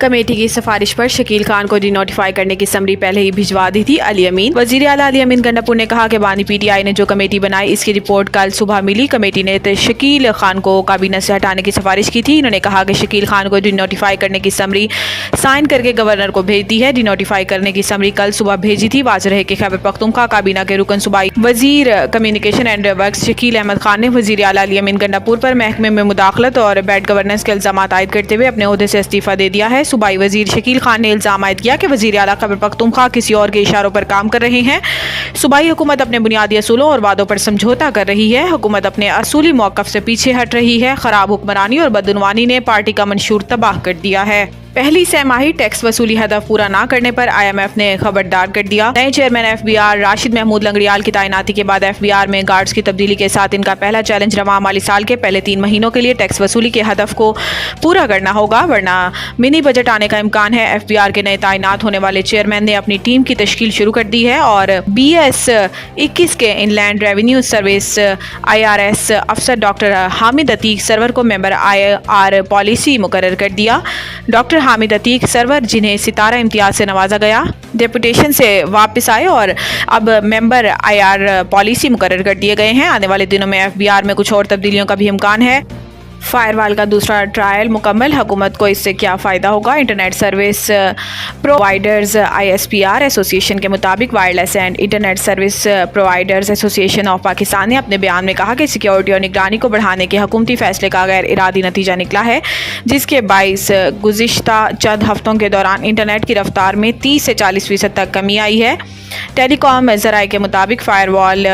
Committee की सिफारिश पर शकील खान को डिनोटिफाई करने की समरी पहले ही भिजवा दी थी अली अमीन। वजीर आला अली अमीन गंडापुर ने कहा कि बानी पीटीआई ने जो कमेटी बनाई इसकी रिपोर्ट कल सुबह मिली। कमेटी ने शकील खान को काबीना से हटाने की सिफारिश की थी। इन्होंने कहा कि शकील खान को डिनोटिफाई करने की समरी साइन करके गवर्नर को भेज दी है। डिनोटिफाई करने की समरी कल सुबह भेजी थी। वाज़ेह रहे कि खैबर पख्तूनख्वा काबीना के रुकन सूबाई वजीर communication and works Shakeel Ahmed Khan ने वजीर आला अली अमीन गंडापुर पर महकमे में मुदाखलत और बैड गवर्नेंस के इल्जाम आयद करते हुए अपने ओहदे से इस्तीफा दे दिया है। सूबाई वजीर शकील खान ने इल्जाम आयद किया कि वजीर आला खैबर पख्तूनख्वा किसी और के इशारों पर काम कर रहे हैं। सूबाई हुकूमत अपने बुनियादी असूलों और वादों पर समझौता कर रही है। हुकूमत अपने असूली मौक़िफ़ से पीछे हट रही है। खराब हुक्मरानी और बदउनवानी ने पार्टी का मंशूर तबाह कर दिया है। पहली सहमाही टैक्स वसूली हदफ पूरा न करने पर IMF ने खबरदार कर दिया। नए चेयरमैन FBR राशिद महमूद लंगड़ियाल की तैनाती के बाद FBR में गार्ड्स की तब्दीली के साथ इनका पहला चैलेंज रवां माली साल के पहले 3 महीनों के लिए टैक्स वसूली के हदफ को पूरा करना होगा, वरना मिनी बजट आने का इम्कान है। FBR के नए तैनात होने वाले चेयरमैन ने अपनी टीम की तश्कील शुरू कर दी है और BS 21 के इनलैंड रेवेन्यू सर्विस IRS अफसर डॉक्टर हामिद अतीक सरवर को मेंबर IR पॉलिसी मुकर्रर कर दिया। डॉक्टर हामिद अतीक सरवर, जिन्हें सितारा इम्तियाज से नवाजा गया, डेपुटेशन से वापस आए और अब मेंबर IR पॉलिसी मुकर्रर कर दिए गए हैं। आने वाले दिनों में FBR में कुछ और तब्दीलियों का भी इम्कान है। फायरवॉल का दूसरा ट्रायल मुकम्मल, हुकूमत को इससे क्या फ़ायदा होगा? Internet service providers ISPR association के मुताबिक wireless and internet service providers association of Pakistan ने अपने बयान में कहा कि सिक्योरिटी और निगरानी को बढ़ाने के हुकूमती फैसले का गैर इरादी नतीजा निकला है, जिसके बाइस गुज़िश्ता चंद हफ्तों के दौरान इंटरनेट की रफ्तार में 30 से 40% तक कमी आई है। टेलीकॉम ज़राए के मुताबिक फायरवॉल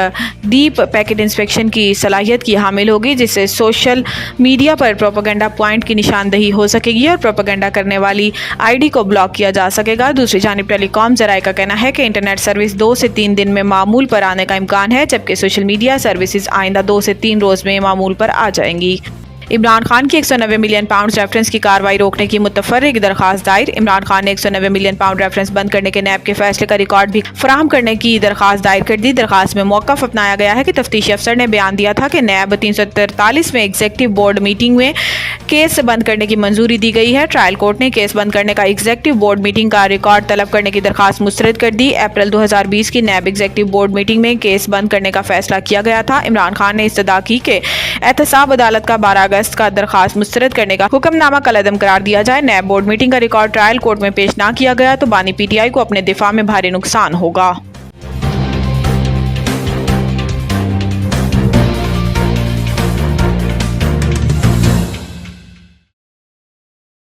डीप पैकेट इंस्पेक्शन की सलाहियत की हामिल होगी, जिससे सोशल मीडिया पर प्रोपेगेंडा पॉइंट की निशानदही हो सकेगी और प्रोपेगेंडा करने वाली ID को ब्लॉक किया जा सकेगा। दूसरी जानिब टेलीकॉम ज़राए का कहना है कि इंटरनेट सर्विस 2 से 3 दिन में मामूल पर आने का इम्कान है, जबकि सोशल मीडिया सर्विसेज आइंदा 2 से 3 रोज़ में मामूल पर आ जाएंगी। इमरान खान की 190 मिलियन पाउंड रेफरेंस की कार्रवाई रोकने की मुतफर्रिक दरखास्त दायर। इमरान खान ने 190 मिलियन पाउंड रेफरेंस बंद करने के नैब के फैसले का रिकॉर्ड भी फराहम करने की दरखास्त दायर कर दी। दरखास्त में मौक़िफ़ अपनाया गया है कि तफ्तीशी अफसर ने बयान दिया था कि नैब 343 में एग्जीक्यूटिव बोर्ड मीटिंग में केस बंद करने की मंजूरी दी गई है। ट्रायल कोर्ट ने केस बंद करने का एग्जीक्यूटिव बोर्ड मीटिंग का रिकॉर्ड तलब करने की दरखास्त मुस्तरद कर दी। अप्रैल 2020 की नैब एग्जीक्यूटिव बोर्ड मीटिंग में केस बंद करने का फैसला किया गया था। इमरान खान ने इस्तदा की कि एहतसाब अदालत का 12 अगस्त का दरखास्त मुस्तरद करने का हुक्मनामा कलअदम करार दिया जाए। नैब बोर्ड मीटिंग का रिकॉर्ड ट्रायल कोर्ट में पेश ना किया गया तो बानी PTI को अपने दिफा में भारी नुकसान होगा।